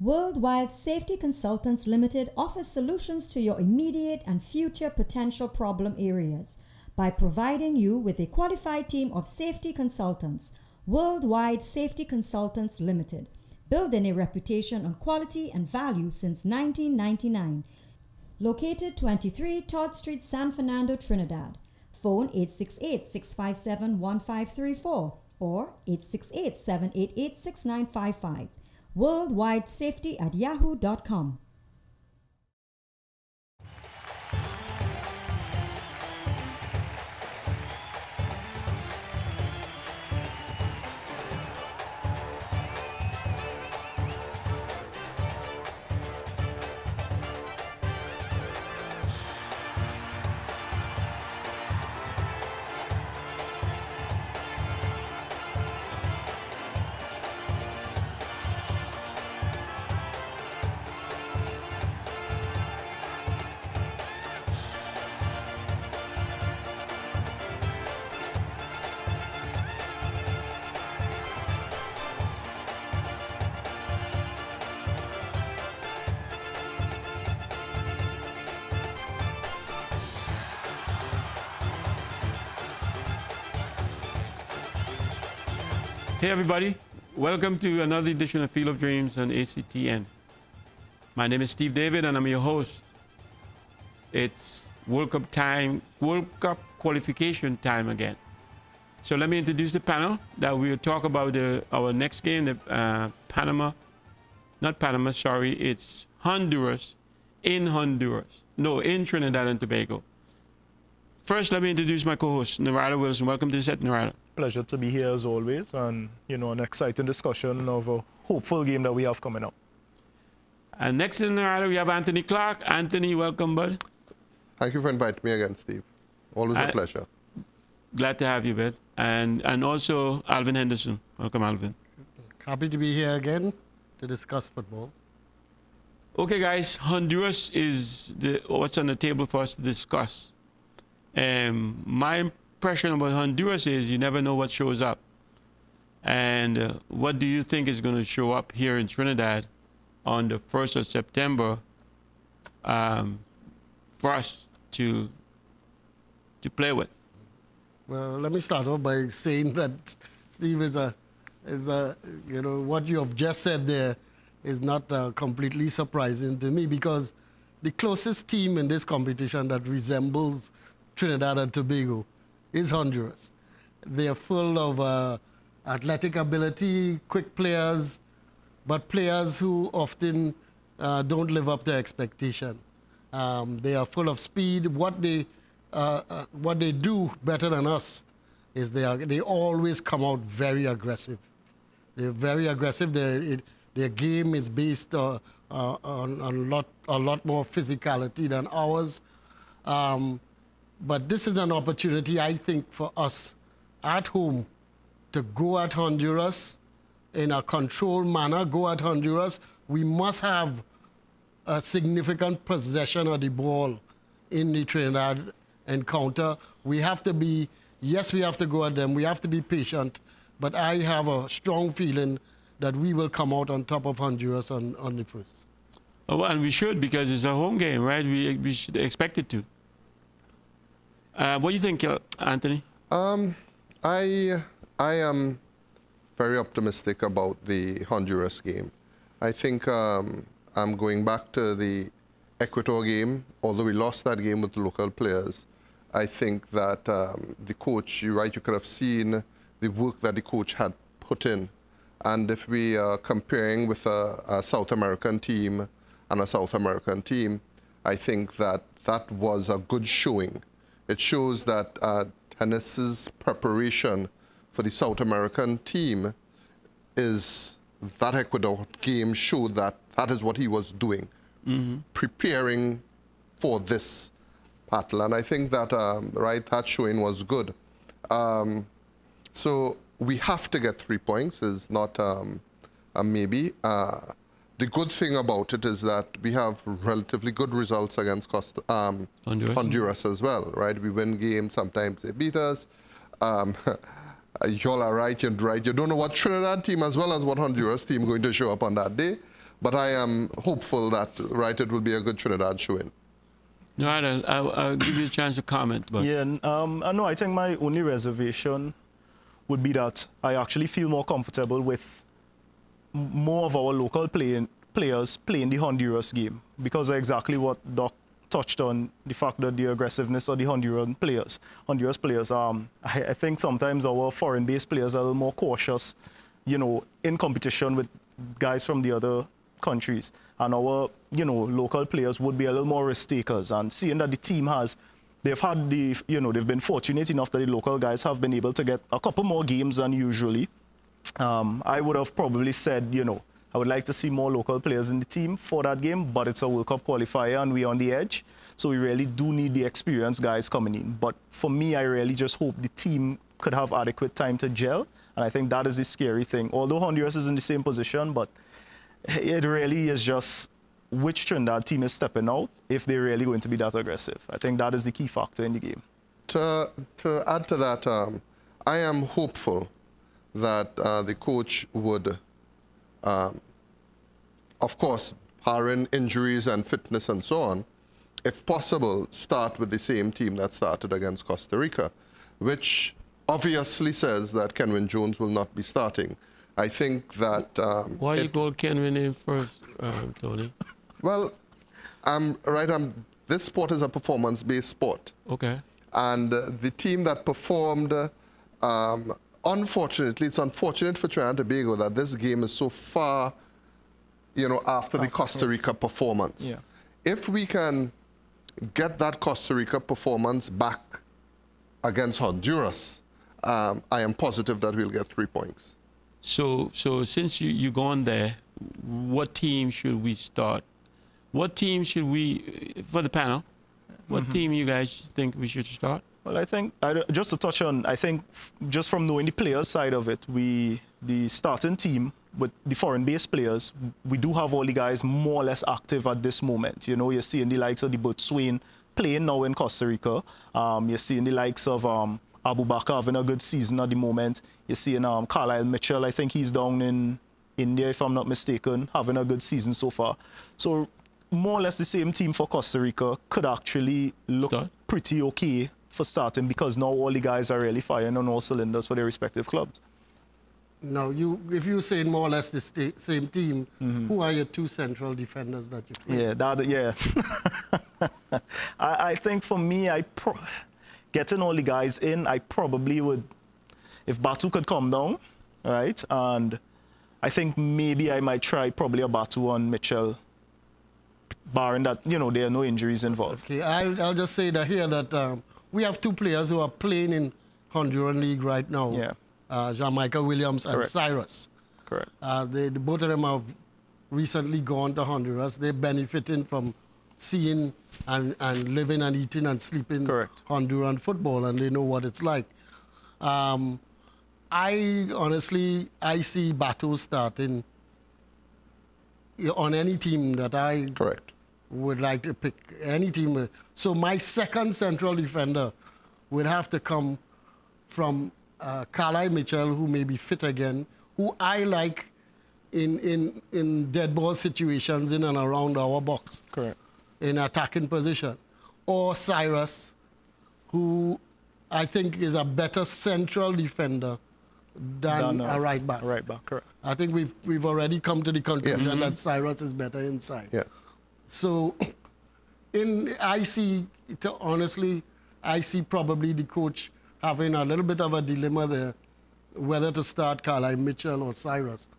Worldwide Safety Consultants Limited offers solutions to your immediate and future potential problem areas by providing you with a qualified team of safety consultants. Worldwide Safety Consultants Limited, building a reputation on quality and value since 1999. Located 23 Todd Street, San Fernando, Trinidad. Phone 868-657-1534 or 868-788-6955. worldwidesafety@yahoo.com. Hey everybody, welcome to another edition of Field of Dreams on ACTN. My name is Steve David and I'm your host. It's World Cup time, World Cup qualification time again. So let me introduce the panel that we'll talk about our next game, it's Honduras, in Trinidad and Tobago. First, let me introduce my co-host, Narada Wilson. Welcome to the set, Narada. Pleasure to be here as always, and an exciting discussion of a hopeful game that we have coming up. And next to Narada, we have Anthony Clark. Anthony, welcome, bud. Thank you for inviting me again, Steve. Always a pleasure. Glad to have you, bud. And also Alvin Henderson. Welcome, Alvin. Happy to be here again to discuss football. Okay, guys, Honduras is what's on the table for us to discuss. My impression about Honduras is you never know what shows up. And what do you think is going to show up here in Trinidad on the 1st of September for us to play with? Well, let me start off by saying that Steve what you have just said there is not completely surprising to me, because the closest team in this competition that resembles Trinidad and Tobago is Honduras. They are full of athletic ability, quick players, but players who often don't live up to expectation. They are full of speed. What they do better than us is they always come out very aggressive. They're very aggressive. Their game is based on a lot more physicality than ours. But this is an opportunity, I think, for us at home to go at Honduras in a controlled manner, go at Honduras. We must have a significant possession of the ball in the Trinidad encounter. We have to be, yes, we have to go at them. We have to be patient. But I have a strong feeling that we will come out on top of Honduras on the first. Oh, and we should, because it's a home game, right? We should expect it to. What do you think, Anthony? I am very optimistic about the Honduras game. I think I'm going back to the Ecuador game, although we lost that game with the local players. I think that the coach, you're right, you could have seen the work that the coach had put in. And if we are comparing with a South American team and a South American team, I think that that was a good showing. It shows that Tennis's preparation for the South American team is that Ecuador game showed that that is what he was doing, preparing for this battle. And I think that, that showing was good. So we have to get 3 points, is not a maybe. The good thing about it is that we have relatively good results against Honduras as well, right? We win games, sometimes they beat us. Y'all are right, you're right. You don't know what Trinidad team as well as what Honduras team going to show up on that day. But I am hopeful that, right, it will be a good Trinidad showing. No, I'll give you a chance to comment. But Yeah, no, I think my only reservation would be that I actually feel more comfortable with more of our local players playing the Honduras game, because of exactly what Doc touched on, the fact that the aggressiveness of the Honduras players. I think sometimes our foreign-based players are a little more cautious, you know, in competition with guys from the other countries, and our, you know, local players would be a little more risk takers. And seeing that the team they've been fortunate enough that the local guys have been able to get a couple more games than usually. I would have probably said, you know, I would like to see more local players in the team for that game, but it's a World Cup qualifier and we're on the edge. So we really do need the experienced guys coming in. But for me, I really just hope the team could have adequate time to gel. And I think that is the scary thing. Although Honduras is in the same position, but it really is just which Trinidad team is stepping out if they're really going to be that aggressive. I think that is the key factor in the game. To add to that, I am hopeful that the coach would, of course, barring injuries and fitness and so on, if possible, start with the same team that started against Costa Rica, which obviously says that Kenwin Jones will not be starting. I think that... why you call Kenwin in first, Tony? Well, this sport is a performance-based sport. Okay. And the team that performed, unfortunately, it's unfortunate for Trinidad and Tobago that this game is so far, you know, after the Costa Rica performance. Yeah. If we can get that Costa Rica performance back against Honduras, I am positive that we'll get 3 points. So since you gone there, what team should we start? What team should we, for the panel, what team you guys think we should start? Well, I think, just to touch on, I think just from knowing the players side of it, the starting team with the foreign-based players, we do have all the guys more or less active at this moment. You know, you're seeing the likes of the Botswain playing now in Costa Rica. You're seeing the likes of Abu Bakr having a good season at the moment. You're seeing Carlisle Mitchell, I think he's down in India, if I'm not mistaken, having a good season so far. So more or less the same team for Costa Rica could actually look pretty okay for starting, because now all the guys are really firing on all cylinders for their respective clubs. Now, if you're saying more or less the same team, who are your two central defenders that you play? Yeah, I think for me, getting all the guys in, I probably would, if Batu could come down, right? And I think maybe I might try probably a Batu on Mitchell, barring that, you know, there are no injuries involved. Okay, I'll just say that here that we have two players who are playing in Honduran League right now. Yeah. Jamaica Williams and Correct. Cyrus. Correct. Both of them have recently gone to Honduras. They're benefiting from seeing and living and eating and sleeping Correct. Honduran football, and they know what it's like. I see Batu starting on any team that I Correct. would like to pick, any team. So my second central defender would have to come from Carlisle Mitchell, who may be fit again, who I like in dead ball situations in and around our box. Correct. In attacking position. Or Cyrus, who I think is a better central defender than a right back. Right back, correct. I think we've already come to the conclusion that Cyrus is better inside. Yes. So honestly, I see probably the coach having a little bit of a dilemma there, whether to start Carlisle Mitchell or Cyrus.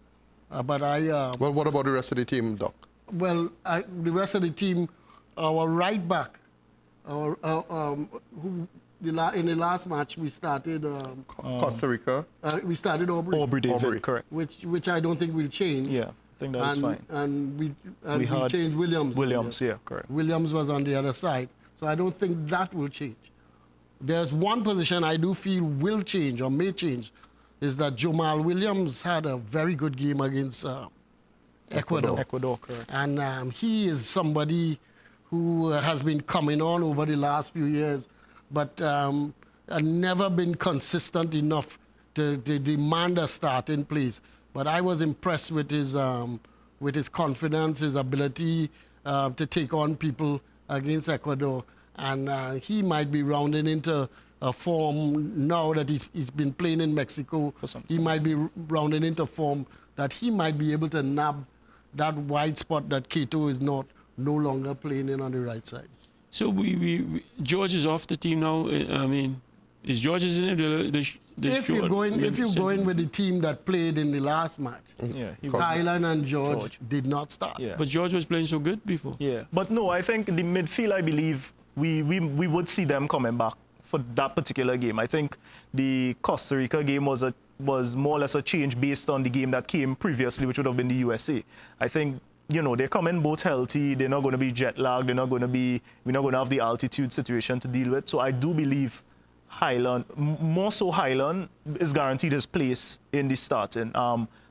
Well, what about the rest of the team, Doc? Well, the rest of the team, our right back, in the last match we started Costa Rica. We started Aubrey David, Aubrey. correct. which I don't think will change. Yeah, I think that is fine. And we had changed Williams. Williams, yeah, correct. Williams was on the other side, so I don't think that will change. There's one position I do feel will change or may change, is that Jamal Williams had a very good game against Ecuador. Ecuador, correct. And he is somebody who has been coming on over the last few years, but never been consistent enough to demand a start in place. But I was impressed with his with his confidence, his ability to take on people against Ecuador. And he might be rounding into a form now that he's been playing in Mexico. For some He time. might be rounding into form that he might be able to nab that wide spot that Cato is no longer playing in on the right side. So George is off the team now. I mean, is George in it? If you're going with the team that played in the last match, Yeah, he Highland and George George. did not start. Yeah. But George was playing so good before. Yeah, but no, I think the midfield, I believe we would see them coming back for that particular game. I think the Costa Rica game was more or less a change based on the game that came previously, which would have been the USA. I think, you know, they're coming both healthy. They're not going to be jet lagged. We're not going to have the altitude situation to deal with. So I do believe Highland, more so Highland, is guaranteed his place in the starting.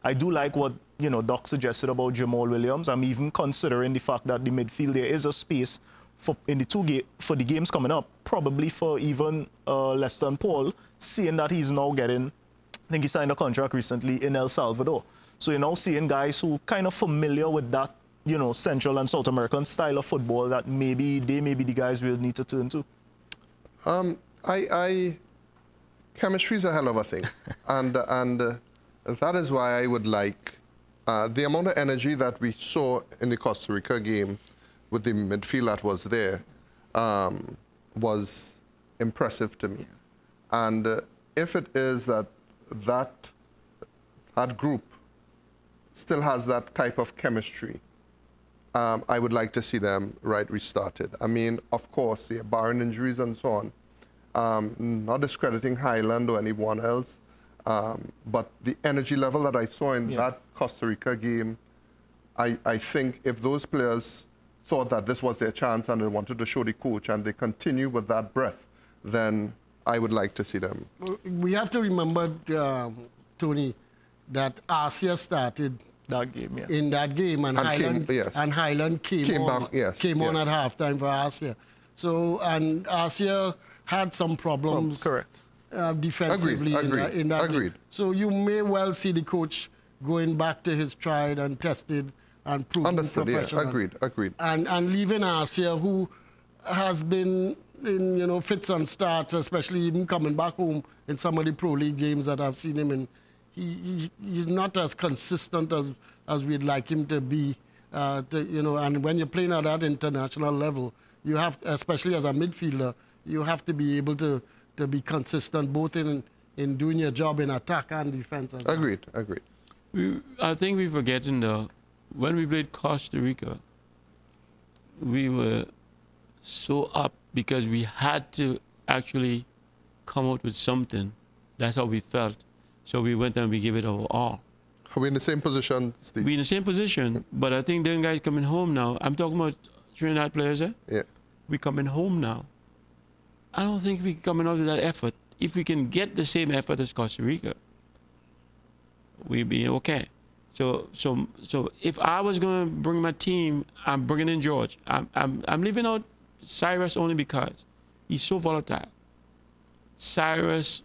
I do like what, you know, Doc suggested about Jamal Williams. I'm even considering the fact that the midfield, there is a space for the games coming up, probably for even Leston Paul, seeing that he's now getting, I think he signed a contract recently in El Salvador. So you're now seeing guys who kind of familiar with that, you know, Central and South American style of football that maybe they may be the guys we'll need to turn to. Chemistry is a hell of a thing, and that is why I would like the amount of energy that we saw in the Costa Rica game with the midfield that was there was impressive to me. And if it is that group still has that type of chemistry, I would like to see them restarted. I mean, of course, yeah, barring injuries and so on. Not discrediting Highland or anyone else, but the energy level that I saw in that Costa Rica game, I think if those players thought that this was their chance and they wanted to show the coach and they continue with that breath, then I would like to see them. We have to remember, Tony, that Asia started That game, yeah. in that game, and Highland came on at halftime for Asia. So, and Asia had some problems correct. Defensively in that game. So you may well see the coach going back to his tried and tested and proven professional. Agreed. And leaving Asia, who has been in, you know, fits and starts, especially even coming back home in some of the Pro League games that I've seen him in. He's not as consistent as we'd like him to be. You know, and when you're playing at that international level, you have, especially as a midfielder, you have to be able to be consistent both in doing your job in attack and defense as well. Agreed. I think we're forgetting when we played Costa Rica, we were so up because we had to actually come out with something. That's how we felt. So we went and we gave it our all. Are we in the same position, Steve? We're in the same position, but I think them guys coming home now. I'm talking about Trinidad players, eh? Yeah. We coming home now. I don't think we're coming out with that effort. If we can get the same effort as Costa Rica, we'll be okay. So if I was going to bring my team, I'm bringing in George. I'm leaving out Cyrus only because he's so volatile. Cyrus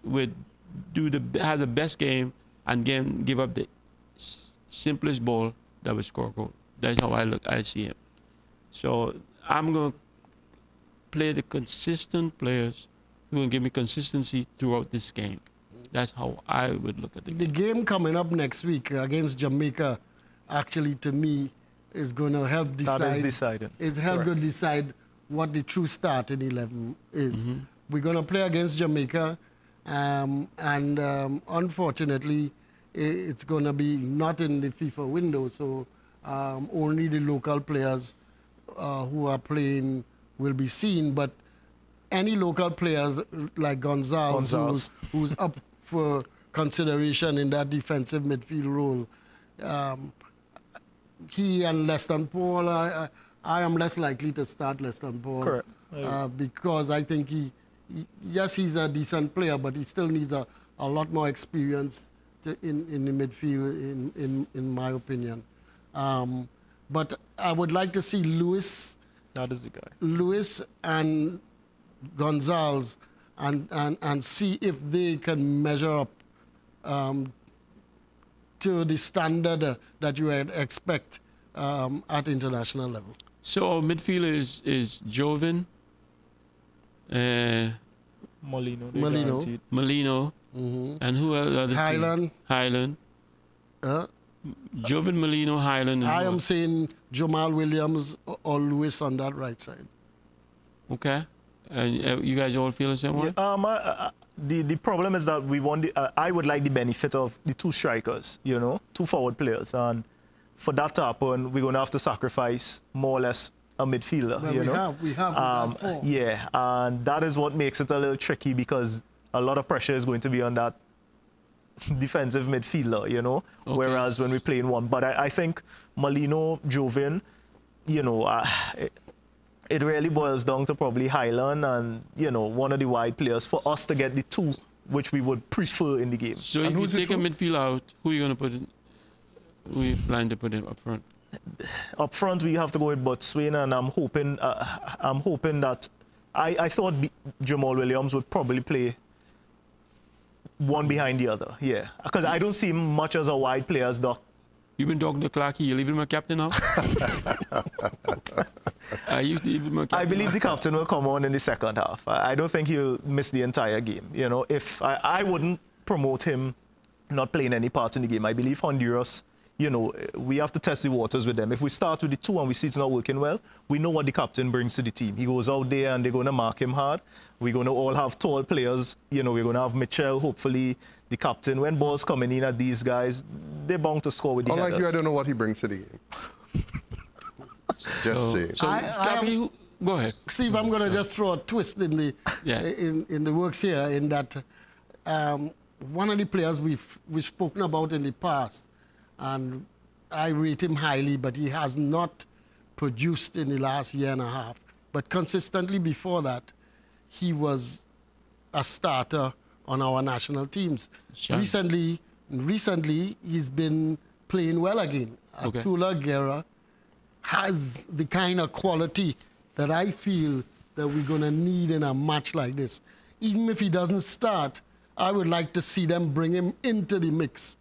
has the best game and give up the simplest ball that would score a goal. That's how I see him. So I'm going to play the consistent players who will give me consistency throughout this game. That's how I would look at the game. The game coming up next week against Jamaica, actually, to me, is going to help decide. That is decided. It's help to decide what the true starting 11 is. We're going to play against Jamaica, and unfortunately, it's going to be not in the FIFA window, so only the local players who are playing will be seen. But any local players like Gonzalez. Who's up for consideration in that defensive midfield role, he and Leston Paul, I am less likely to start Leston Paul. Correct. Because I think yes, he's a decent player, but he still needs a lot more experience in the midfield, in my opinion. But I would like to see Lewis. That is the guy. Lewis and Gonzalez and see if they can measure up to the standard that you would expect at international level. So our midfield is Joven, Molino. they Molino. guaranteed. Molino, and who are the other two? Highland. Highland. Uh, Joven, Molino, Highland. And I who am else? saying Jamal Williams or Lewis on that right side. Okay. And you guys all feel the same way? The problem is that we want. I would like the benefit of the two strikers, you know, two forward players, and for that to happen, we're going to have to sacrifice more or less a midfielder. Well, you we know, have. We got four. yeah, and that is what makes it a little tricky because a lot of pressure is going to be on that defensive midfielder, you know. Okay. Whereas when we play in one, but I think Molino, Joven, you know, it really boils down to probably Highland and, you know, one of the wide players for us to get the two which we would prefer in the game. So And if you who's the take a two? midfield out, who are you going to put in? Who you plan to put in up front? Up front, we have to go with Botswana, and I'm hoping that I thought Jamal Williams would probably play one behind the other, yeah, because I don't see him much as a wide player as Doc. You've been talking to Clarky. You leaving him a captain now? I used to leave him a captain. I believe the captain will come on in the second half. I don't think he'll miss the entire game. You know, if I wouldn't promote him not playing any part in the game. I believe Honduras, you know, we have to test the waters with them. If we start with the two and we see it's not working well, we know what the captain brings to the team. He goes out there and they're going to mark him hard. We're going to all have tall players. You know, we're going to have Mitchell, hopefully, the captain. When balls coming in at these guys, they're bound to score with the Unlike headers. you, I don't know what he brings to the game. Just say. So, Clarky, go ahead. Steve, I'm going to just throw a twist in the Yeah. in the works here. In that, one of the players we've spoken about in the past, and I rate him highly, but he has not produced in the last year and a half. But consistently before that, he was a starter on our national teams. Sure. Recently, he's been playing well again. Okay. Atula Guerra has the kind of quality that I feel that we're going to need in a match like this. Even if he doesn't start, I would like to see them bring him into the mix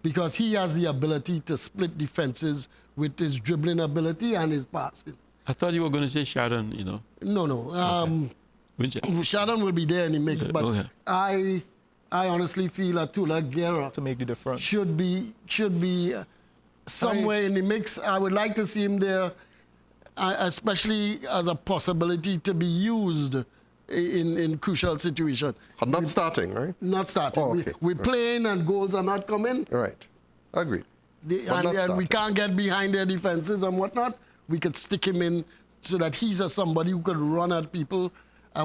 because he has the ability to split defenses with his dribbling ability and his passing. I thought you were going to say Sharon, you know. No. Winchester. Sharon will be there in the mix, but Okay. I honestly feel Atula Guerra to make the difference. should be somewhere in the mix. I would like to see him there, especially as a possibility to be used in crucial situations. Not starting, right? Not starting. Oh, okay. We're playing and goals are not coming. Right. Agreed. And not we starting. can't get behind their defenses and whatnot. We could stick him in so that he's somebody who could run at people.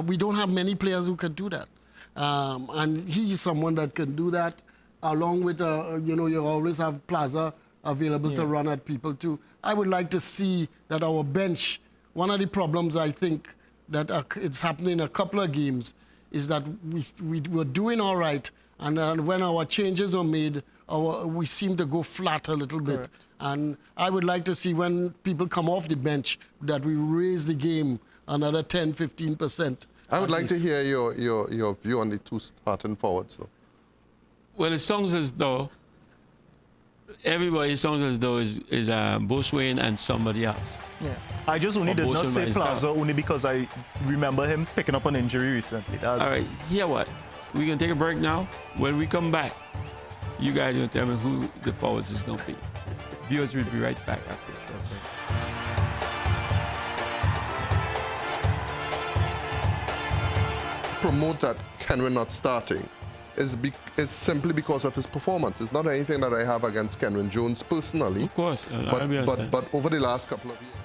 We don't have many players who could do that. And he's someone that can do that, along with, you always have Plaza available to run at people too. I would like to see that our bench, one of the problems I think that it's happening in a couple of games is that we were doing all right, and when our changes are made, we seem to go flat a little bit. Correct. And I would like to see when people come off the bench that we raise the game another 10, 15%. I would at like to least. hear your view on the two starting forwards, though. Well, it sounds as though everybody sounds as though is Boswain and somebody else. Yeah. I just only Or did not Bosun by say himself. Plaza only because I remember him picking up an injury recently. All right, hear what? We're going to take a break now. When we come back, you guys are going to tell me who the forwards is going to be. Viewers, we'll be right back after the short break. Promote that Kenwin not starting is simply because of his performance. It's not anything that I have against Kenwin Jones personally. Of course, I understand. But over the last couple of years.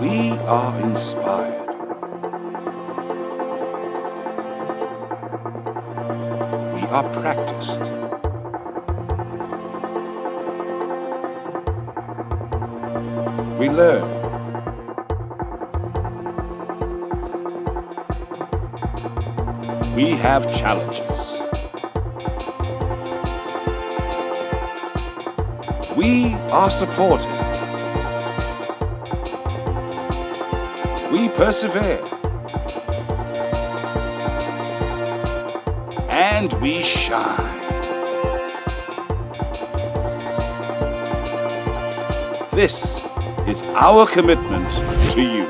We are inspired. We are practiced. We learn. We have challenges. We are supported. We persevere. And we shine. This is our commitment to you.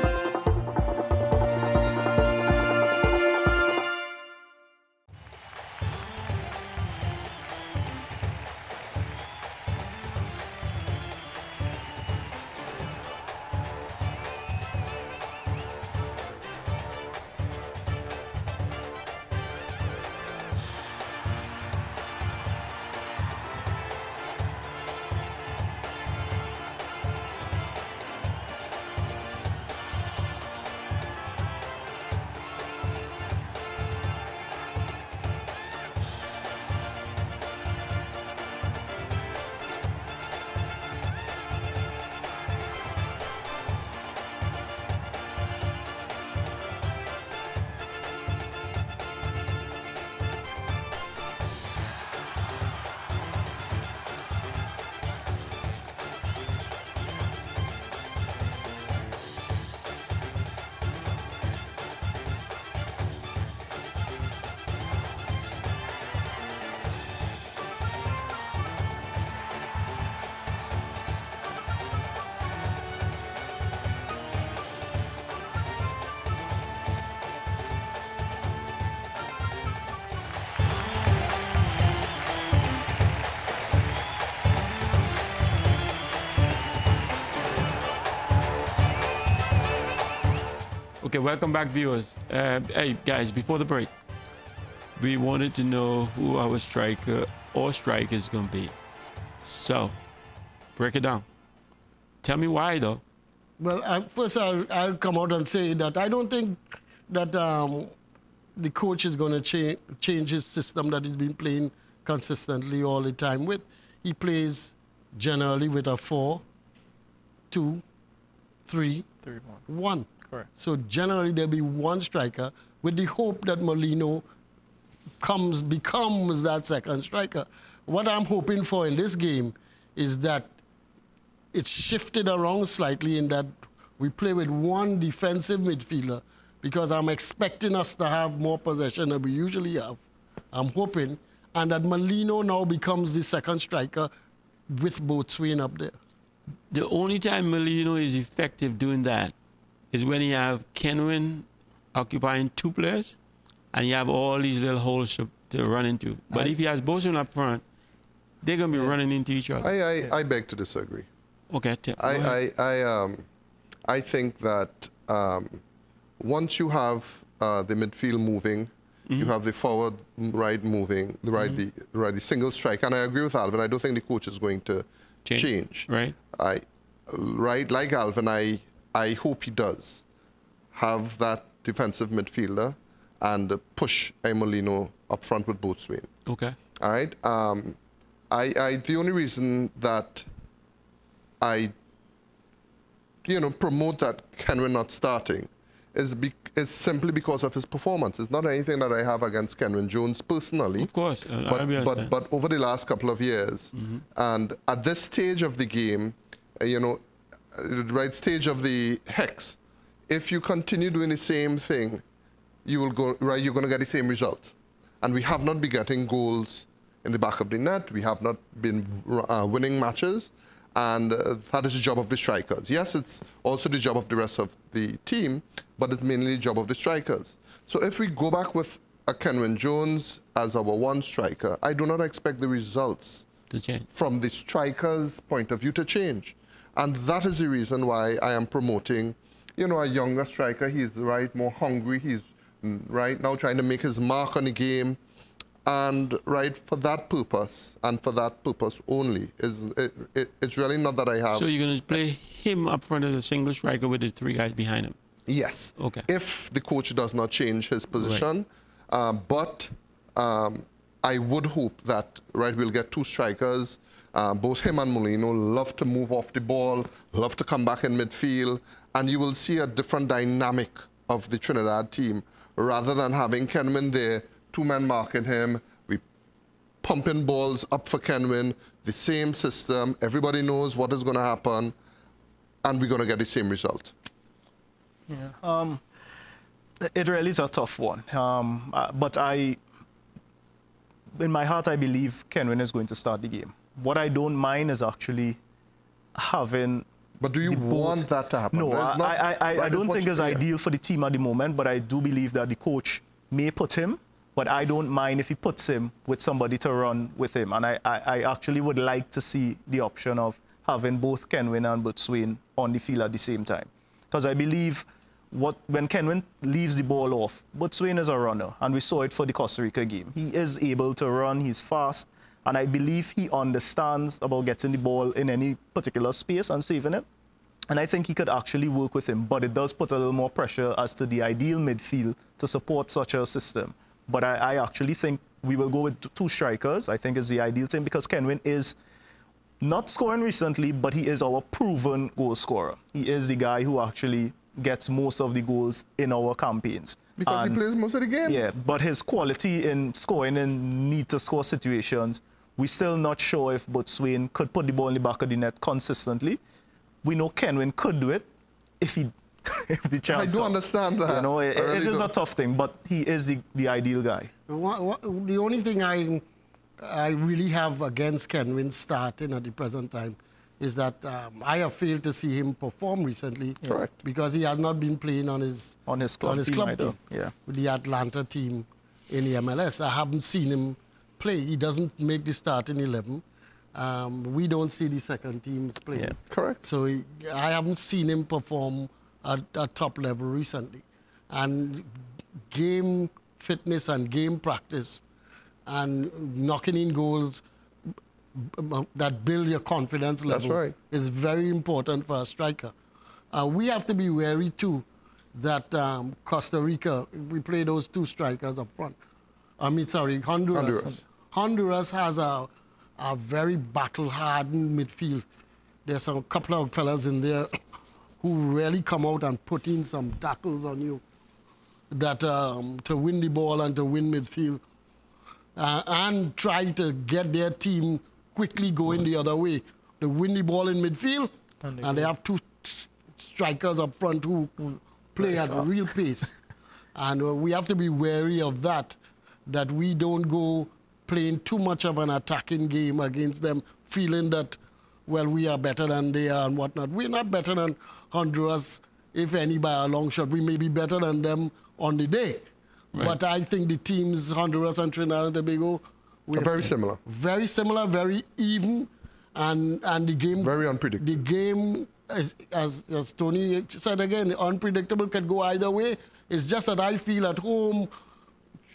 Okay, welcome back, viewers. Hey, guys, before the break, we wanted to know who our striker or strike is going to be. So, break it down. Tell me why, though. Well, first I'll come out and say that I don't think that the coach is going to change his system that he's been playing consistently all the time with. He plays generally with a 4, 2, 3, 1. Correct. So generally there'll be one striker with the hope that Molino becomes that second striker. What I'm hoping for in this game is that it's shifted around slightly in that we play with one defensive midfielder because I'm expecting us to have more possession than we usually have. I'm hoping. And that Molino now becomes the second striker with Boatswain up there. The only time Molino is effective doing that is when you have Kenwin occupying 2 players and you have all these little holes to run into. But if he has Boatswain up front, they're going to be running into each other. I beg to disagree. Okay. I think that once you have the midfield moving, you have the forward right moving, the single strike, and I agree with Alvin. I don't think the coach is going to change. Right. Like Alvin, I hope he does have that defensive midfielder and push Molino up front with Boatswain. Okay. All right. The only reason that I promote that Kenwin not starting is simply because of his performance. It's not anything that I have against Kenwin Jones personally. Of course. But over the last couple of years, and at this stage of the game, the right stage of the hex, if you continue doing the same thing, you're going to get the same result. And we have not been getting goals in the back of the net. We have not been winning matches. And that is the job of the strikers. Yes, it's also the job of the rest of the team, but it's mainly the job of the strikers. So if we go back with a Kenwin Jones as our one striker, I do not expect the results to change from the striker's point of view to change. And that is the reason why I am promoting, a younger striker. He's more hungry. He's right now trying to make his mark on the game. And for that purpose, and for that purpose only, it's really not that I have. So you're going to play him up front as a single striker with the 3 guys behind him? Yes. Okay. If the coach does not change his position, but I would hope that we'll get 2 strikers. Both him and Molino love to move off the ball, love to come back in midfield, and you will see a different dynamic of the Trinidad team rather than having Kenwin there. 2 men marking him, we pumping balls up for Kenwin, the same system, everybody knows what is going to happen, and we're going to get the same result. Yeah, it really is a tough one. But in my heart, I believe Kenwin is going to start the game. What I don't mind is actually having But do you want that to happen? No, There's not- I that is don't much think it's clear. ideal for the team at the moment, but I do believe that the coach may put him, but I don't mind if he puts him with somebody to run with him. And I actually would like to see the option of having both Kenwin and Botswain on the field at the same time. Because I believe when Kenwin leaves the ball off, Botswain is a runner, and we saw it for the Costa Rica game. He is able to run, he's fast, and I believe he understands about getting the ball in any particular space and saving it. And I think he could actually work with him, but it does put a little more pressure as to the ideal midfield to support such a system. But I actually think we will go with two strikers. I think is the ideal thing because Kenwin is not scoring recently, but he is our proven goal scorer. He is the guy who actually gets most of the goals in our campaigns. Because he plays most of the games. Yeah, but his quality in scoring in need-to-score situations, we're still not sure if Botswain could put the ball in the back of the net consistently. We know Kenwin could do it if he if the chance I do comes. understand that. You know, it really is do. a tough thing, but he is the ideal guy. The only thing I really have against Kenwin starting at the present time is that I have failed to see him perform recently. Correct. Because he has not been playing on his club team either. team, Yeah. with the Atlanta team in the MLS. I haven't seen him play. He doesn't make the starting 11. We don't see the second teams playing. Yeah. Correct. So I haven't seen him perform at top level recently. And game fitness and game practice and knocking in goals that build your confidence level right. is very important for a striker. We have to be wary too that Costa Rica, we play those two strikers up front. Honduras. Honduras has a very battle-hardened midfield. There's a couple of fellas in there who really come out and put in some tackles on you that to win the ball and to win midfield and try to get their team quickly going the other way. They win the ball in midfield and they have two strikers up front who play at a real pace. And we have to be wary of that we don't go playing too much of an attacking game against them, feeling that, well, we are better than they are and whatnot. We're not better than Honduras, if any, by a long shot. We may be better than them on the day. Right. But I think the teams, Honduras and Trinidad and Tobago, are very similar. Very similar, very even, and the game... Very unpredictable. The game, as Tony said again, unpredictable, can go either way. It's just that I feel at home,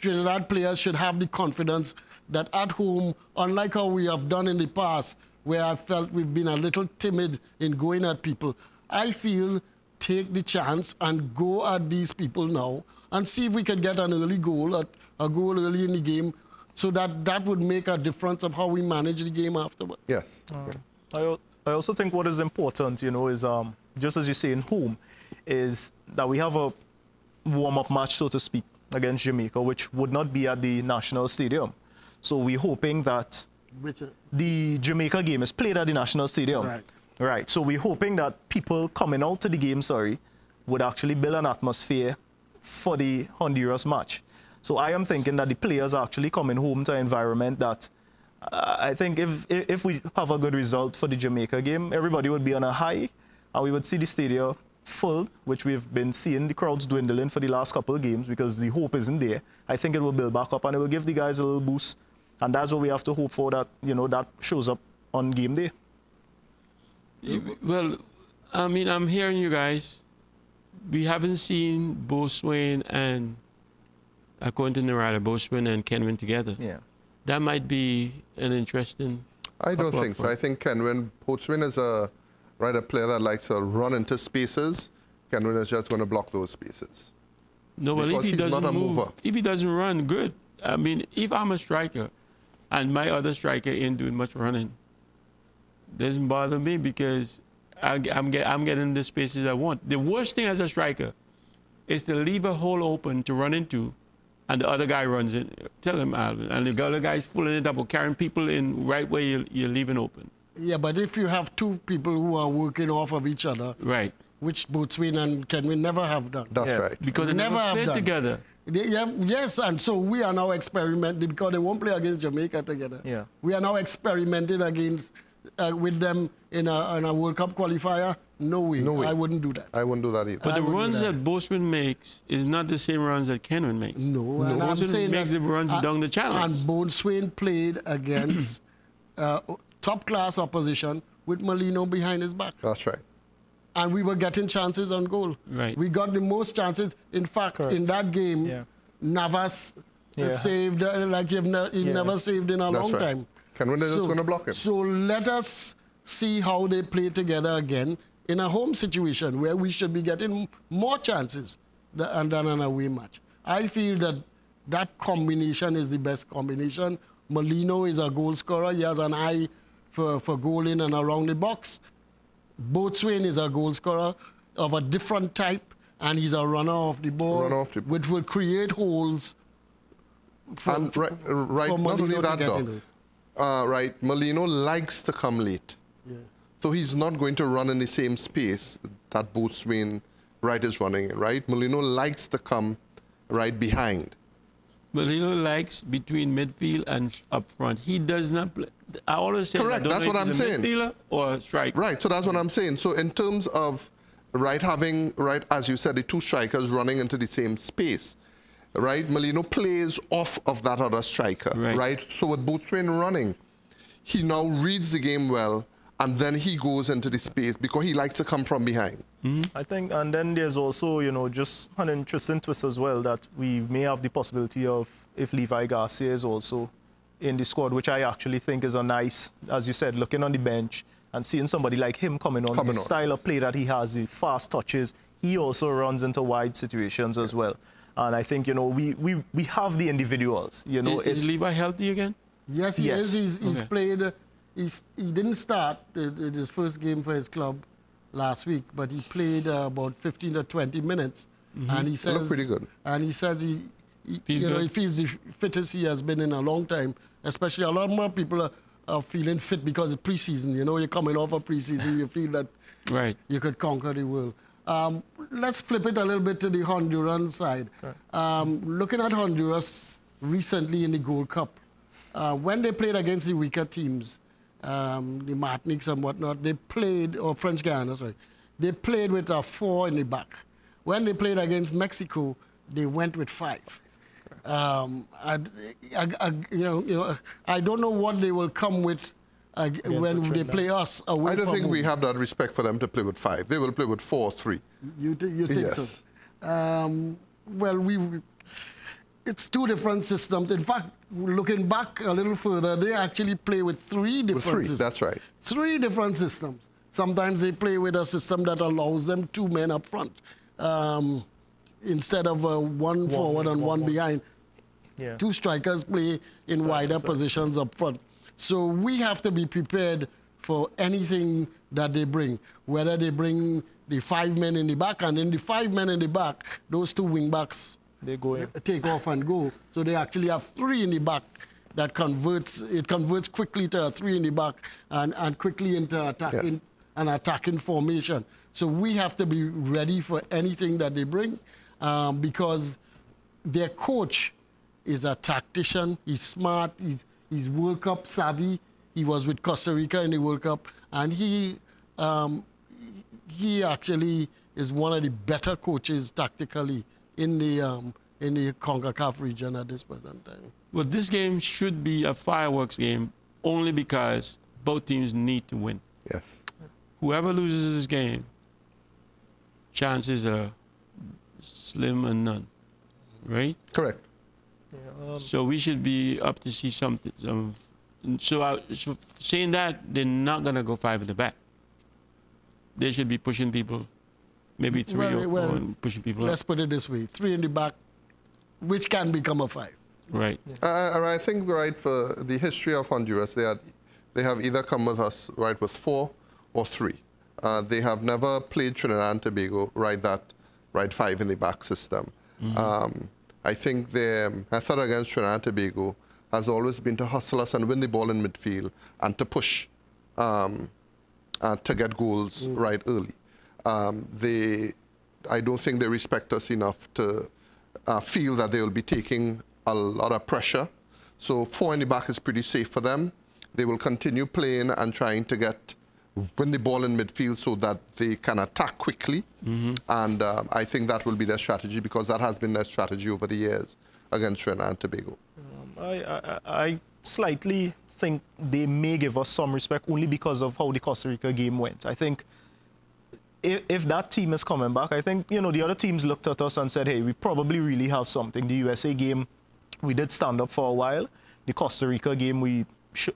Trinidad players should have the confidence that at home, unlike how we have done in the past, where I felt we've been a little timid in going at people, I feel take the chance and go at these people now and see if we can get an early goal, a goal early in the game, so that would make a difference of how we manage the game afterwards. Yes. I also think what is important, is just as you say in home, is that we have a warm-up match, so to speak, against Jamaica, which would not be at the National Stadium. So we're hoping that the Jamaica game is played at the National Stadium. Right. So we're hoping that people coming out to the game, would actually build an atmosphere for the Honduras match. So I am thinking that the players are actually coming home to an environment that I think if we have a good result for the Jamaica game, everybody would be on a high, and we would see the stadium full, which we've been seeing the crowds dwindling for the last couple of games because the hope isn't there. I think it will build back up and it will give the guys a little boost. And that's what we have to hope for, that, that shows up on game day. Well, I mean, I'm hearing you guys. We haven't seen Botswain and, according to Narada, Botswain and Kenwin together. Yeah. That might be an interesting... I don't think so. I think Botswain is a player that likes to run into spaces. Kenwin is just going to block those spaces. No, well, if he doesn't move, if he doesn't run, good. I mean, if I'm a striker and my other striker ain't doing much running, doesn't bother me because I'm getting the spaces I want. The worst thing as a striker is to leave a hole open to run into, and the other guy runs in. Tell him, Alvin, and the other guy's fooling it up or carrying people in right where you're leaving open. Yeah, but if you have two people who are working off of each other, right, which Botswain and Kenwin never have done. That's right. Because they never played together. Yes, and so we are now experimenting because they won't play against Jamaica together. Yeah. We are now experimenting against with them in a World Cup qualifier. No way. No way. I wouldn't do that. I wouldn't do that either. But I the wouldn't do runs that. that Boatman makes is not the same runs that Kenwin makes. No, and I'm Boatman saying makes that, the runs down the channels. And Boatswain played against top-class opposition with Molino behind his back. That's right. And we were getting chances on goal. Right. We got the most chances. In fact, in that game, Navas saved like he's never saved in a That's long right. time. Kenwin is just going to block him. So let us see how they play together again in a home situation where we should be getting more chances than an away match. I feel that that combination is the best combination. Molino is a goal scorer. He has an eye for goal in and around the box. Boatswain is a goal scorer of a different type, and he's a runner off the ball, which will create holes for Not only Molino to that, get though. into. Right, Molino likes to come late. Yeah. So he's not going to run in the same space that Boatswain is running in, right? Molino likes to come right behind. Molino likes between midfield and up front. He does not play. I always say Correct, that's what I'm saying. Midfielder or striker. Right, so that's what I'm saying. So in terms of having as you said, the two strikers running into the same space, right? Molino plays off of that other striker, right? So with Boatswain running, he now reads the game well, and then he goes into the space because he likes to come from behind. I think, and then there's also, just an interesting twist as well that we may have the possibility of if Levi Garcia is also in the squad, which I actually think is a nice, as you said, looking on the bench and seeing somebody like him coming on, the style of play that he has, the fast touches, he also runs into wide situations as well. And I think, we have the individuals, Is Levi healthy again? Yes, he is. He's played. He didn't start his first game for his club last week, but he played about 15 to 20 minutes, and he says pretty good. And he says he feels the fittest he has been in a long time. Especially a lot more people are feeling fit because it's preseason. You're coming off a preseason, you feel that you could conquer the world. Let's flip it a little bit to the Honduran side. Looking at Honduras recently in the Gold Cup, when they played against the weaker teams, the Martiniques and whatnot, they played, or French Guiana, sorry, they played with a 4 in the back. When they played against Mexico, they went with 5. I don't know what they will come with when they play us away. I don't think home. we have that respect for them to play with 5. They will play with 4-3. You think so? Well, it's 2 different systems. In fact, looking back a little further, they actually play with 3 different systems. That's right. 3 different systems. Sometimes they play with a system that allows them 2 men up front instead of 1 forward and 1 behind. 2 strikers play in wider positions up front. So we have to be prepared for anything that they bring, whether they bring the 5 men in the back, and in the 5 men in the back, those 2 wing backs take off and go. So they actually have 3 in the back that converts quickly to a 3 in the back and quickly into an attacking formation. So we have to be ready for anything that they bring because their coach is a tactician. He's smart. He's World Cup savvy. He was with Costa Rica in the World Cup, and he actually is one of the better coaches tactically in the CONCACAF region at this present time. Well, this game should be a fireworks game only because both teams need to win. Yes. Whoever loses this game, chances are slim and none, right? Correct. So we should be up to see something. So saying that, they're not going to go 5 in the back. They should be pushing people, maybe 3 or 4, and pushing people Let's up. put it this way, 3 in the back, which can become a 5. Right. I think, for the history of Honduras, they have either come with us, with 4 or 3. They have never played Trinidad and Tobago, that 5 in the back system. I think their method against Trinidad and Tobago has always been to hustle us and win the ball in midfield and to push to get goals right early. I don't think they respect us enough to feel that they will be taking a lot of pressure. So 4 in the back is pretty safe for them. They will continue playing and trying to get win the ball in midfield so that they can attack quickly. And I think that will be their strategy, because that has been their strategy over the years against Trinidad and Tobago. I slightly think they may give us some respect only because of how the Costa Rica game went. I think if that team is coming back, I think, the other teams looked at us and said, hey, we probably really have something. The USA game, we did stand up for a while. The Costa Rica game, we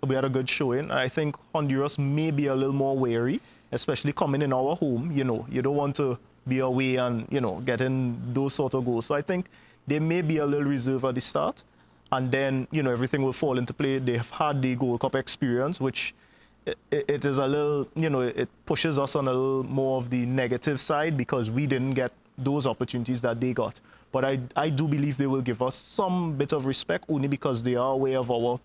had a good showing. I think Honduras may be a little more wary, especially coming in our home. You don't want to be away and, getting those sort of goals. So I think they may be a little reserved at the start. And then, everything will fall into play. They have had the Gold Cup experience, which it is a little, it pushes us on a little more of the negative side because we didn't get those opportunities that they got. But I do believe they will give us some bit of respect only because they are aware of our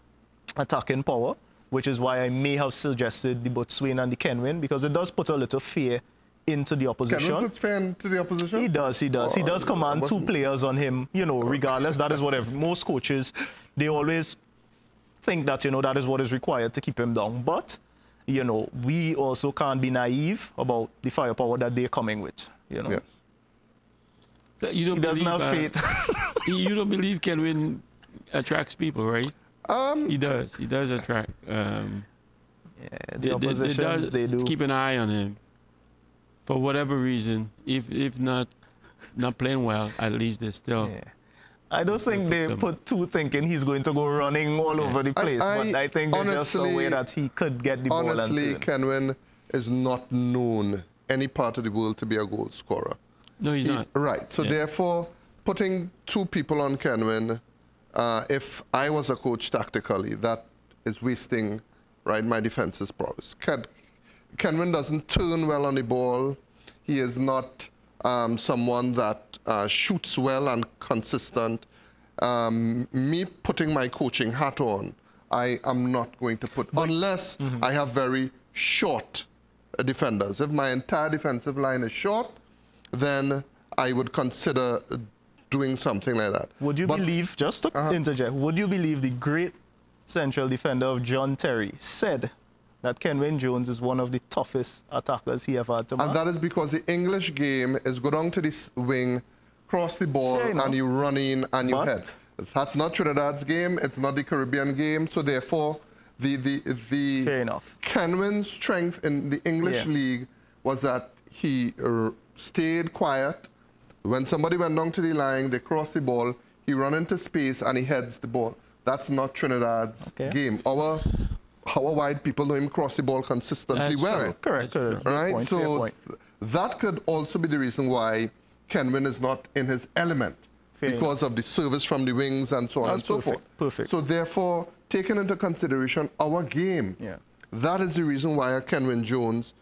attacking power, which is why I may have suggested the Botswana and the Kenwin, because it does put a little fear into the opposition. Kenwin puts fear into the opposition? He does. He does command two players on him, regardless. That is what most coaches, they always think that, that is what is required to keep him down. But, we also can't be naive about the firepower that they're coming with, Yes. You don't He doesn't have faith. You don't believe Kenwin attracts people, right? He does. He does attract. The opposition, they do. Keep an eye on him. For whatever reason, if not playing well, at least they're still. Yeah. I don't think they put two thinking he's going to go running all over the place, but I think they're just aware that he could get the ball and turn. Honestly, Kenwin is not known any part of the world to be a goal scorer. No, he's not. Right. So therefore, putting two people on Kenwin, if I was a coach tactically, that is wasting, my defense's prowess. Kenwin doesn't turn well on the ball. He is not someone that shoots well and consistent. Me putting my coaching hat on, I am not going to put, unless I have very short defenders. If my entire defensive line is short, then I would consider doing something like that. Would you believe, just to interject, would you believe the great central defender of John Terry said that Kenwin Jones is one of the toughest attackers he ever had to mark? And that is because the English game is go down to the wing, cross the ball, and you run in and you head. That's not Trinidad's game. It's not the Caribbean game. So therefore, Fair enough. Kenwin's strength in the English league was that he stayed quiet. When somebody went down to the line, they crossed the ball, he run into space and he heads the ball. That's not Trinidad's game. Our wide people know him cross the ball consistently well. Correct. Right? So that could also be the reason why Kenwin is not in his element, because of the service from the wings and so on and so forth. Perfect. So therefore, taking into consideration our game, that is the reason why Kenwin Jones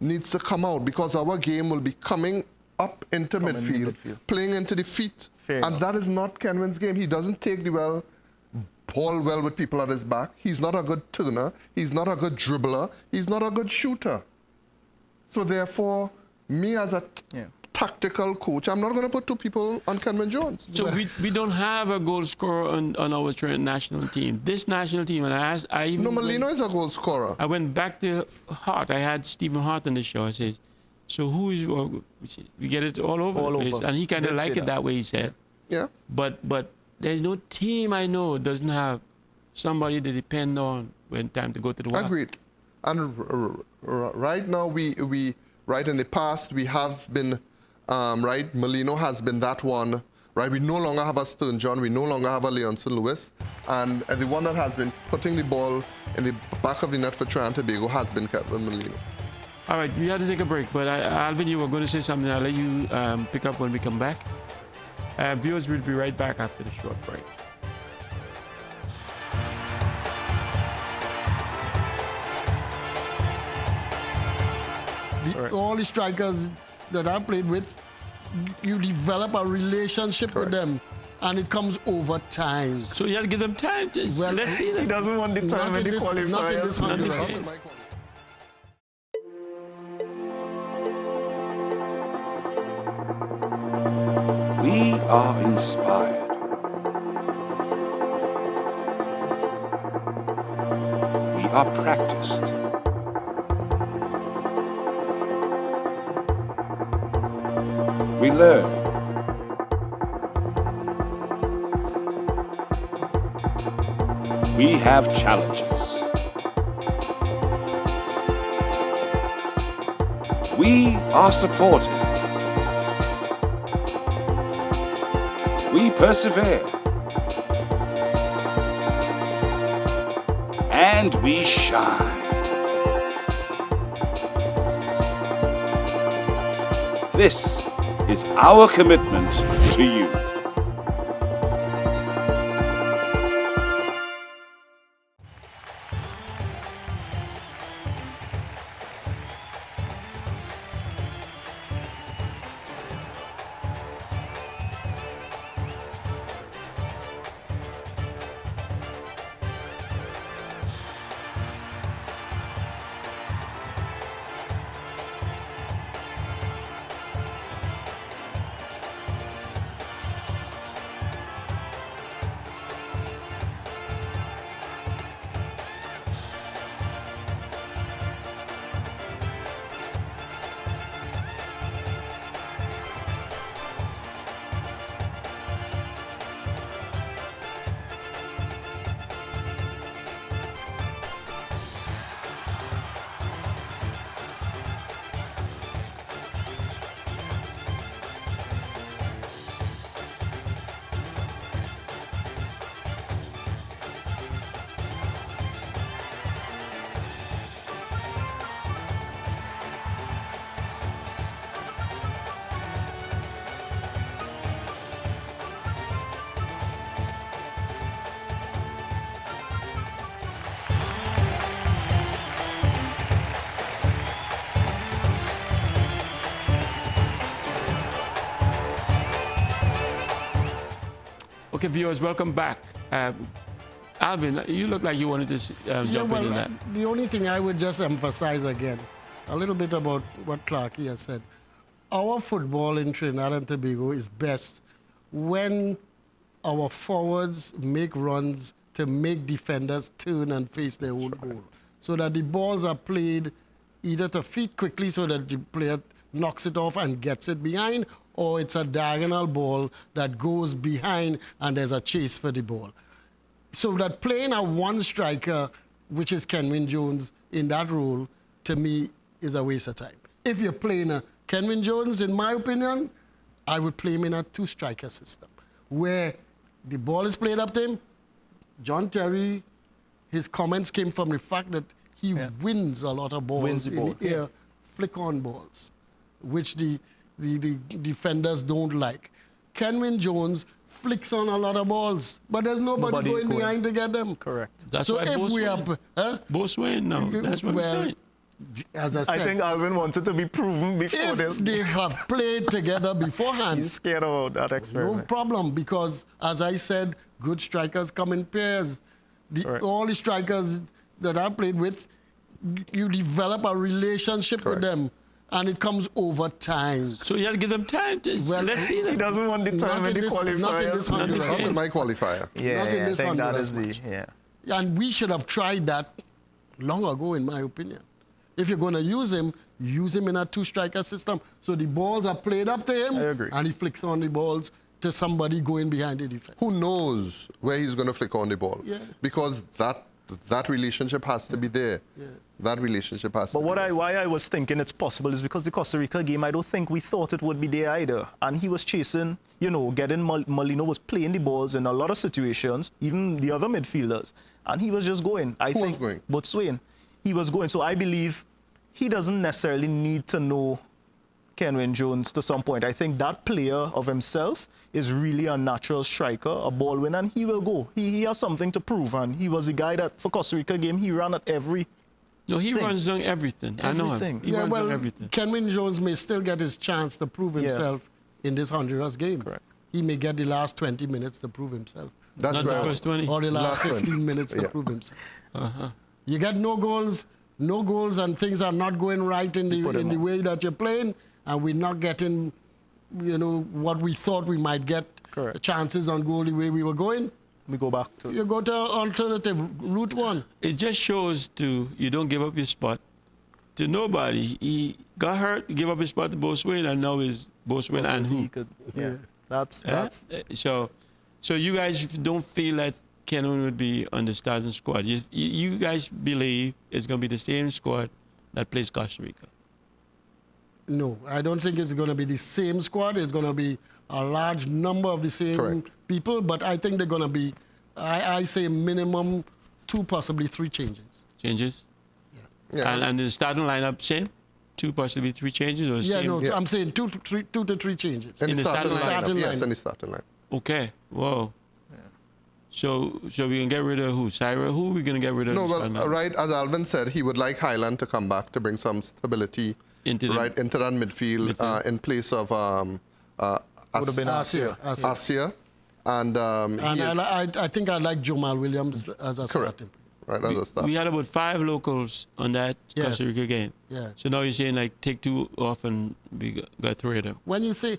needs to come out, because our game will be coming up into midfield, playing into the feet, and that is not Kenwin's game. He doesn't take the ball well with people at his back. He's not a good turner. He's not a good dribbler. He's not a good shooter. So therefore, me as a tactical coach, I'm not going to put two people on Kenwin Jones. So we don't have a goal scorer on our national team. This national team, and I even... No, Molino is a goal scorer. I went back to Hart. I had Stephen Hart on the show. I said, so who is... we get it all over the place. And he kind of liked it that way, he said. Yeah. But there's no team I know doesn't have somebody to depend on when time to go to the wild. Agreed. And right now, right in the past, we have been... Molino has been that one, right? We no longer have a Stern John, we no longer have a Leonson Lewis, and the one that has been putting the ball in the back of the net for Trinidad and Tobago has been Kevin Molino. All right, we had to take a break, but Alvin, you were going to say something. I'll let you pick up when we come back. Viewers, we'll be right back after the short break. All the strikers that I played with, you develop a relationship with them, and it comes over time. So you have to give them time. Let's see them. He doesn't want the time in the qualifiers. Not in this Honduras. We are inspired. We are practiced. we learn. We have challenges. We are supported. We persevere. And we shine. This is our commitment to you. Okay, viewers, welcome back. Alvin, you look like you wanted to jump in on that. The only thing I would just emphasize again, a little bit about what Clarky has said. Our football in Trinidad and Tobago is best when our forwards make runs to make defenders turn and face their own goal, so that the balls are played either to feet quickly so that the player knocks it off and gets it behind, or it's a diagonal ball that goes behind and there's a chase for the ball. So that playing a one striker, which is Kenwin Jones, in that role, to me, is a waste of time. If you're playing a Kenwin Jones, in my opinion, I would play him in a two-striker system, where the ball is played up to him. John Terry, his comments came from the fact that he wins a lot of balls in the air, flick-on balls, which the defenders don't like. Kenwin Jones flicks on a lot of balls, but there's nobody going behind to get them. Correct. That's so why if both we win. are, Both win now. That's what I'm saying. As I said, I think Alvin wanted to be proven before if this. they have played together beforehand, He's scared about that no experiment. problem, because as I said, good strikers come in pairs. All the strikers that I played with, you develop a relationship with them, and it comes over time. So you have to give them time to let's see He them. doesn't want the time in the qualifier. Not in this Honduras Not in game. my qualifier. Yeah, Not in I this think that Honduras is match. the, And we should have tried that long ago, in my opinion. If you're going to use him in a two-striker system, so the balls are played up to him, I agree. and he flicks on the balls to somebody going behind the defense. Who knows where he's going to flick on the ball? Yeah. Because that relationship has to be there. Yeah. That relationship has to be there. Why I was thinking it's possible is because the Costa Rica game, I don't think we thought it would be there either. And he was chasing, getting Molino was playing the balls in a lot of situations, even the other midfielders. And he was just going. Who was going? Botswain. He was going. So I believe he doesn't necessarily need to know Kenwin Jones to some point. I think that player of himself is really a natural striker, a ball winner, and he will go. He has something to prove. And he was the guy that, for Costa Rica game, he ran at every No, he thing. runs down everything. I know him. Everything. He runs down everything. Kenwin Jones may still get his chance to prove himself in this Honduras game. Correct. He may get the last 20 minutes to prove himself. That's Not where the I was- first 20. Or the last Last 15 minutes to Yeah. prove himself. You get no goals, and things are not going right in the way that you're playing, and we're not getting, what we thought we might get, Correct. chances on goal the way we were going. we go back to. You go to alternative route one. It just shows you don't give up your spot. to nobody. He got hurt, gave up his spot to Boswell, and now is Boswell and who? Yeah, that's So you guys don't feel that Kenwin would be on the starting squad. You guys believe it's going to be the same squad that plays Costa Rica? No, I don't think it's going to be the same squad. It's going to be a large number of the same Correct. people, but I think they're going to be, I say minimum 2, possibly 3 changes. Changes? Yeah. And the starting lineup same? 2, possibly 3 changes? Or Yeah, same? no, Yeah. I'm saying 2 to 3 changes. In the starting lineup. Yes, in the starting line. Okay. Whoa. So we can get rid of who? Syra? Who are we going to get rid of? No, in the well, starting lineup? right, as Alvin said, he would like Highland to come back to bring some stability Into the- into that midfield, in place of Would have been Asia. Asia. And, And I think I like Jamal Williams as a starting. right, as a start. We had about 5 locals on that Yes. Costa Rica game. Yeah. So now you're saying like take 2 off and we got 3 of them. When you say,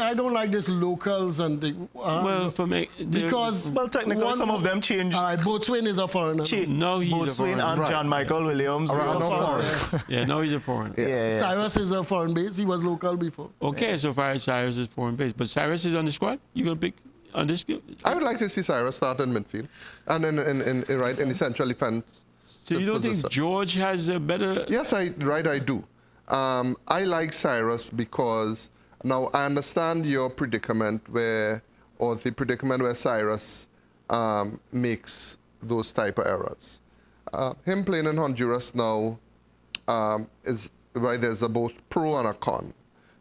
I don't like this locals and the, Well, for me, because Well, technically, some of them changed. Boatswain is a foreigner. no, he's a Boatswain foreigner. and Right. John Michael Williams. Around were no foreign. Yeah, no, he's a foreigner. Yeah. Cyrus is a foreign base. He was local before. Okay, so far as Cyrus is foreign base, but Cyrus is on the squad. You gonna pick on this? I would like to see Cyrus start in midfield and in the central defense. So you don't think position. George has a better? Yes, I do. I like Cyrus because now I understand your predicament or the predicament where Cyrus makes those type of errors. Him playing in Honduras now is right. There's a both pro and a con,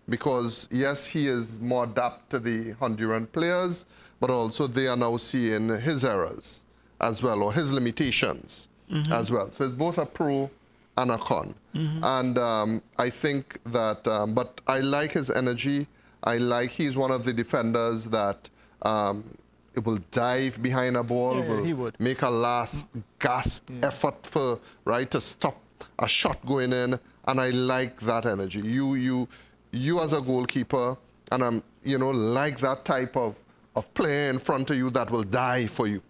because yes, he is more adapt to the Honduran players, but also they are now seeing his errors as well, or his limitations as well. So it's both a pro and a con. And I think that, but I like his energy. He's one of the defenders that it will dive behind a ball, Yeah, he would. make a last gasp effort to stop a shot going in, and I like that energy. You as a goalkeeper, and like that type of player in front of you that will die for you,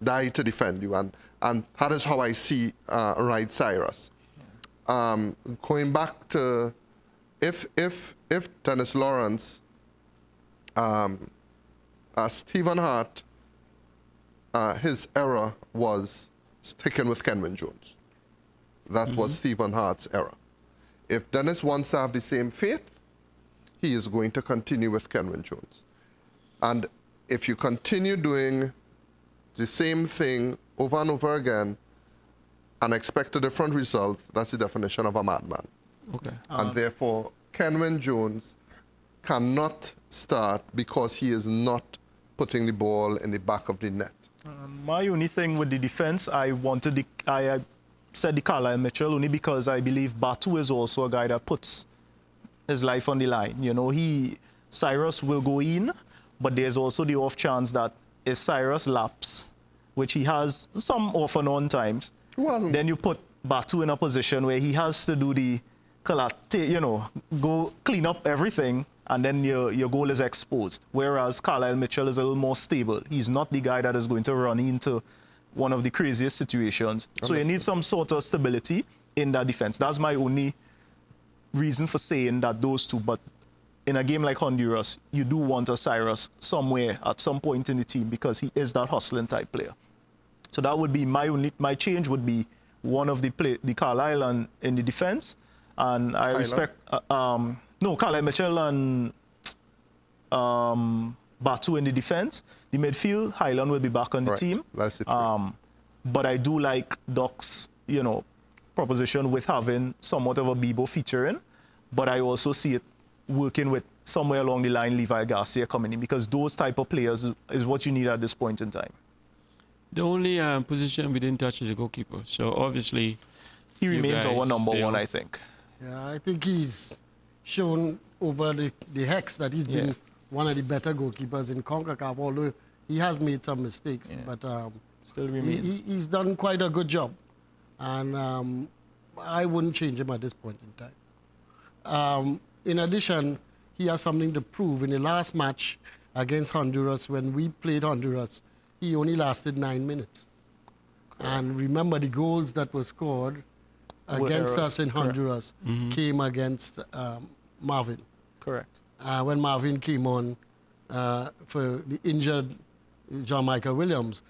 die to defend you, and that is how I see Right Cyrus. Going back to if Dennis Lawrence, Stephen Hart, his error was sticking with Kenwin Jones. That was Stephen Hart's error. If Dennis wants to have the same faith, he is going to continue with Kenwin Jones. And if you continue doing the same thing over and over again and expect a different result, that's the definition of a madman. Okay. And therefore, Kenwin Jones cannot start because he is not putting the ball in the back of the net. My only thing with the defense, I said the Carlisle Mitchell only because I believe Batu is also a guy that puts his life on the line. Cyrus will go in, but there's also the off chance that if Cyrus laps, which he has some off and on times, then you put Batu in a position where he has to do the go clean up everything, and then your goal is exposed. Whereas Carlisle Mitchell is a little more stable. He's not the guy that is going to run into one of the craziest situations. So you need some sort of stability in that defense. That's my only reason for saying that those two. But in a game like Honduras, you do want a Cyrus somewhere at some point in the team because he is that hustling type player. So that would be my change would be one of the Carlisle in the defense, and I respect Carlisle Mitchell and Batu in the defense. The midfield, Highland will be back on the team. That's it. But I do like Doc's, proposition with having somewhat of a Bebo featuring. But I also see it working with somewhere along the line Levi Garcia coming in, because those type of players is what you need at this point in time. The only position we didn't touch is a goalkeeper. So obviously, He remains our number fail. one, I think. Yeah, I think he's shown over the Hex that he's been one of the better goalkeepers in CONCACAF, although he has made some mistakes. But Still remains. he's done quite a good job. And I wouldn't change him at this point in time. In addition, he has something to prove. In the last match against Honduras, when we played Honduras, he only lasted 9 minutes. And remember the goals that were scored, against us in Correct. Honduras came against Marvin. Correct. When Marvin came on for the injured John Michael Williams,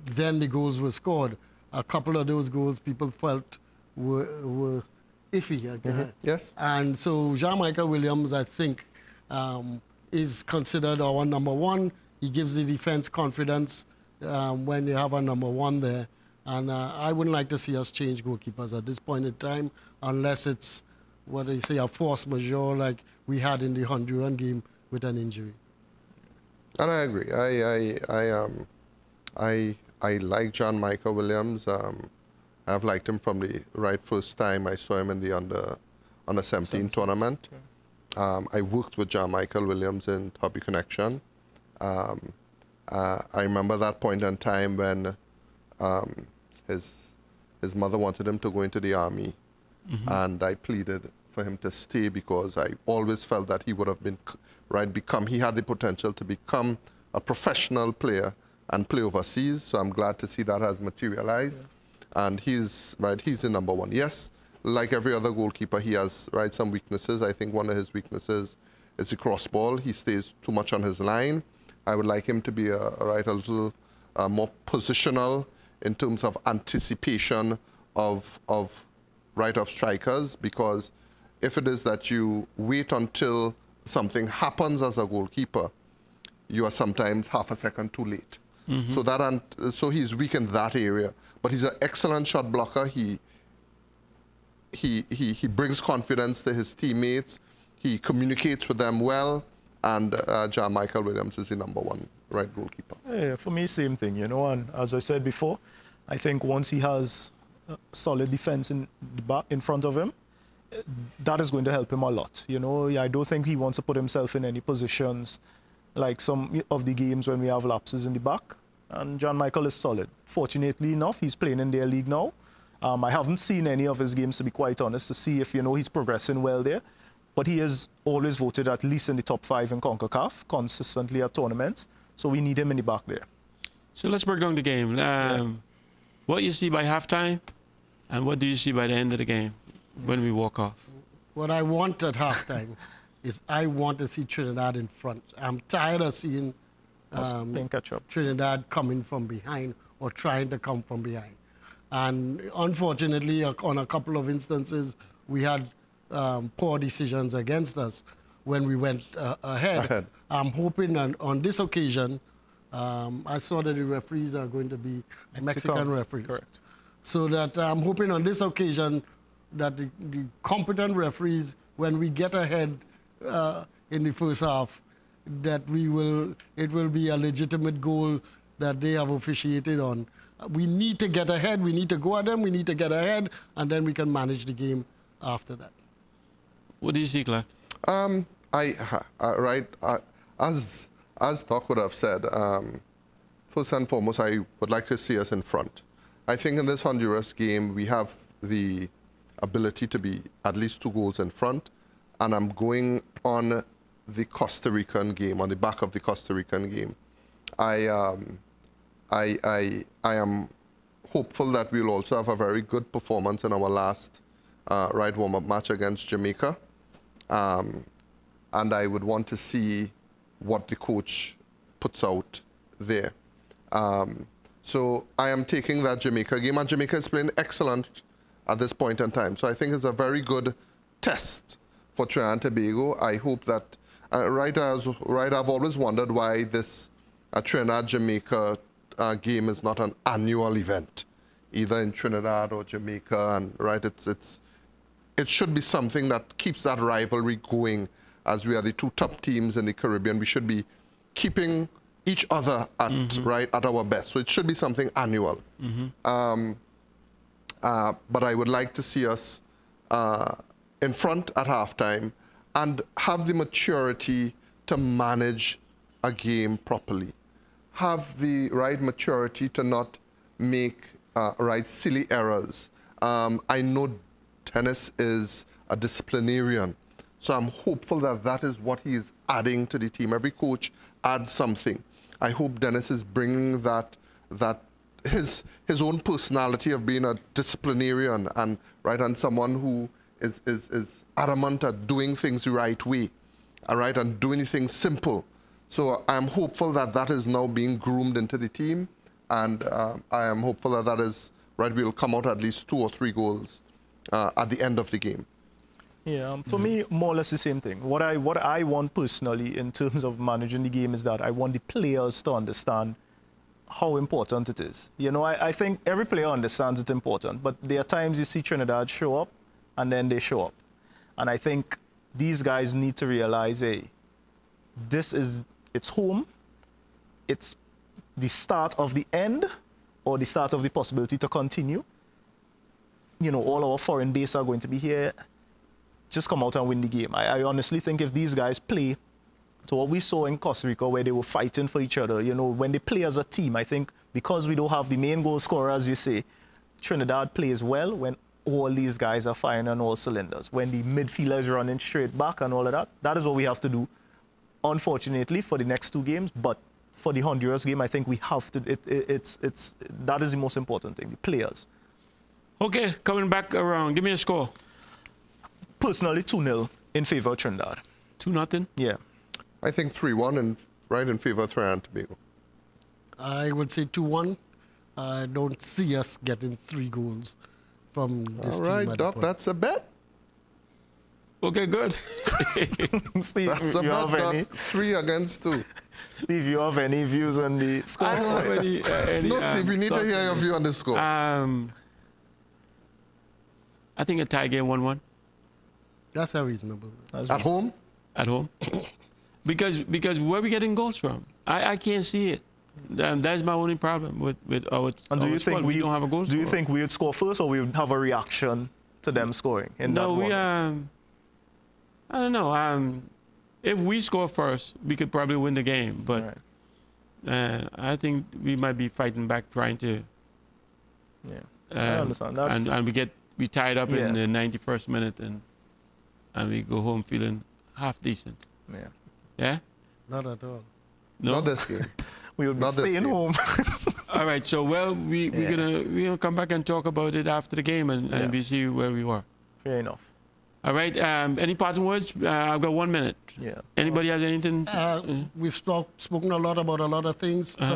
then the goals were scored. A couple of those goals people felt were iffy. Yes. And so John Michael Williams, I think, is considered our number one. He gives the defense confidence when you have a number one there. And I wouldn't like to see us change goalkeepers at this point in time, unless it's what they say, a force majeure like we had in the Honduran game with an injury. And I agree. I like John Michael Williams. I've liked him from the first time I saw him in the under 17 tournament. I worked with John Michael Williams in Hobby Connection. I remember that point in time when his mother wanted him to go into the army, and I pleaded for him to stay because I always felt that he would have been he had the potential to become a professional player and play overseas. So I'm glad to see that has materialized. And he's the number one. Yes, like every other goalkeeper, he has some weaknesses. I think one of his weaknesses is the cross ball. He stays too much on his line. I would like him to be a little more positional in terms of anticipation of strikers, because if it is that you wait until something happens as a goalkeeper, you are sometimes half a second too late. So he's weak in that area, but he's an excellent shot blocker. He brings confidence to his teammates. He communicates with them well, and John Michael Williams is the number one right goalkeeper. Yeah, for me, same thing, and as I said before, I think once he has solid defense in front of him, that is going to help him a lot. I don't think he wants to put himself in any positions like some of the games when we have lapses in the back. And John Michael is solid. Fortunately enough, he's playing in their league now. I haven't seen any of his games, to be quite honest, to see if, he's progressing well there. But he is always voted at least in the top 5 in CONCACAF, consistently at tournaments. So we need him in the back there. So let's break down the game. What you see by halftime, and what do you see by the end of the game when we walk off? What I want at halftime is I want to see Trinidad in front. I'm tired of seeing playing catch up. Trinidad coming from behind or trying to come from behind. And unfortunately, on a couple of instances, we had poor decisions against us when we went ahead. I'm hoping on this occasion, I saw that the referees are going to be Mexican referees. Correct. So that I'm hoping on this occasion that the competent referees, when we get ahead in the first half, that it will be a legitimate goal that they have officiated on. We need to get ahead. We need to go at them. We need to get ahead, and then we can manage the game after that. What do you see, Clark? As Doc would have said, first and foremost, I would like to see us in front. I think in this Honduras game, we have the ability to be at least 2 goals in front, and I'm going on the Costa Rican game, on the back of the Costa Rican game. I am hopeful that we'll also have a very good performance in our last warm-up match against Jamaica. And I would want to see what the coach puts out there. So I am taking that Jamaica game, and Jamaica is playing excellent at this point in time. So I think it's a very good test for Trinidad and Tobago. I hope that, I've always wondered why this Trinidad-Jamaica game is not an annual event, either in Trinidad or Jamaica, and it should be something that keeps that rivalry going. As we are the 2 top teams in the Caribbean, we should be keeping each other at our best. So it should be something annual. But I would like to see us in front at halftime and have the maturity to manage a game properly. Have the right maturity to not make silly errors. I know Dennis is a disciplinarian, so I'm hopeful that that is what he is adding to the team. Every coach adds something. I hope Dennis is bringing that his own personality of being a disciplinarian and someone who is adamant at doing things the right way, and doing things simple. So I'm hopeful that is now being groomed into the team, and I am hopeful that is right. We'll come out at least 2 or 3 goals at the end of the game. Yeah, for me, more or less the same thing. What I want personally in terms of managing the game is that I want the players to understand how important it is. You know, I think every player understands it's important, but there are times you see Trinidad show up and then they show up. And I think these guys need to realize, hey, it's home, it's the start of the end or the start of the possibility to continue. You know, all our foreign base are going to be here. Just come out and win the game. I honestly think if these guys play to what we saw in Costa Rica, where they were fighting for each other, you know, when they play as a team, I think because we don't have the main goal scorer, as you say, Trinidad plays well when all these guys are firing on all cylinders. When the midfielder is running straight back and all of that, that is what we have to do, unfortunately, for the next 2 games. But for the Honduras game, I think we have to, that is the most important thing, the players. Okay, coming back around, give me a score. Personally, 2-0 in favor of Trinidad. 2-0? Yeah. I think 3-1 in favor of Trinidad and Tobago. I would say 2-1. I don't see us getting 3 goals from this All team. right, at Doc, the point. that's a bet. Okay, good. Steve, That's a you bet, have any? Doc. 3 against 2. Steve, you have any views on the score? I don't have any No, Steve, we need to hear your view on the score. I think a tie game 1-1 That's a reasonable. At home? at home. because where are we getting goals from? I can't see it. That's my only problem with our And do our you squad. think we don't have a goal Do you scorer. think we would score first, or we would have a reaction to them scoring? In No, that we moment? I don't know. If we score first, we could probably win the game. But Right. I think we might be fighting back, trying to. Yeah, I understand. That's, And we tied up in Yeah. the 91st minute, and we go home feeling half decent. yeah. Yeah. Not at all. No. Not this game. We would be Not this staying game. home. All right. So we're gonna come back and talk about it after the game, and Yeah. we see where we were. Fair enough. All right. Any parting words? I've got 1 minute. Yeah. Anybody has anything? We've spoken a lot about a lot of things. Uh-huh.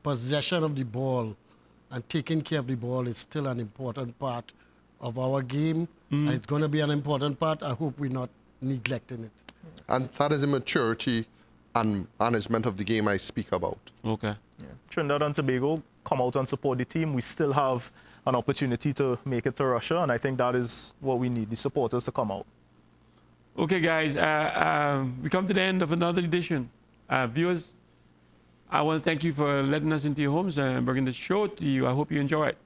Possession of the ball and taking care of the ball is still an important part of our game. And it's going to be an important part. I hope we're not neglecting it. And that is the maturity and management of the game I speak about. Okay. Yeah. Trinidad and Tobago come out and support the team. We still have an opportunity to make it to Russia, and I think that is what we need, the supporters to come out. Okay, guys. We come to the end of another edition. Viewers, I want to thank you for letting us into your homes and bringing the show to you. I hope you enjoy it.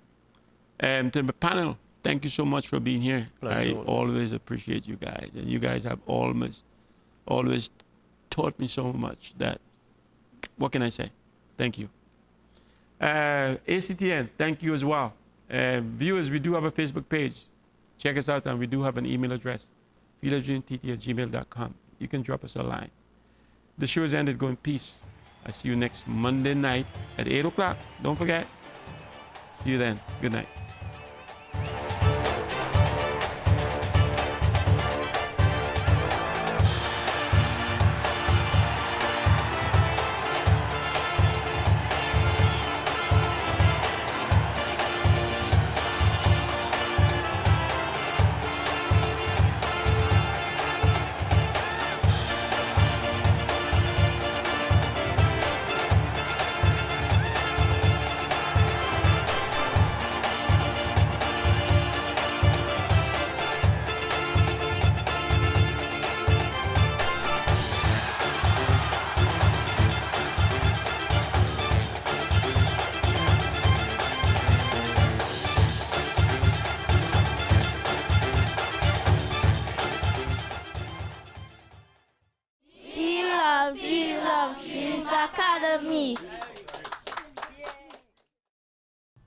And to the panel, thank you so much for being here. Pleasure, I always. always appreciate you guys, and you guys have always taught me so much that, what can I say? Thank you. ACTN, thank you as well. Viewers, we do have a Facebook page. Check us out, and we do have an email address, fieldofdreamtt@gmail.com. You can drop us a line. The show is ended. Go in peace. I see you next Monday night at 8 o'clock. Don't forget. See you then. Good night. Dreams Academy.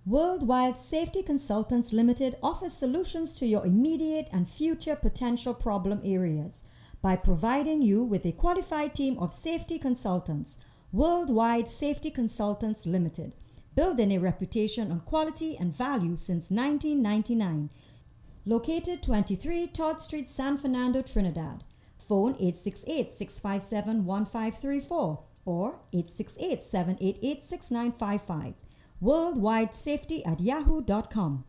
Worldwide Safety Consultants Limited offers solutions to your immediate and future potential problem areas by providing you with a qualified team of safety consultants. Worldwide Safety Consultants Limited, building a reputation on quality and value since 1999. Located 23 Todd Street, San Fernando, Trinidad. Phone 868-657-1534 or 868-788-6955. Worldwidesafety@yahoo.com.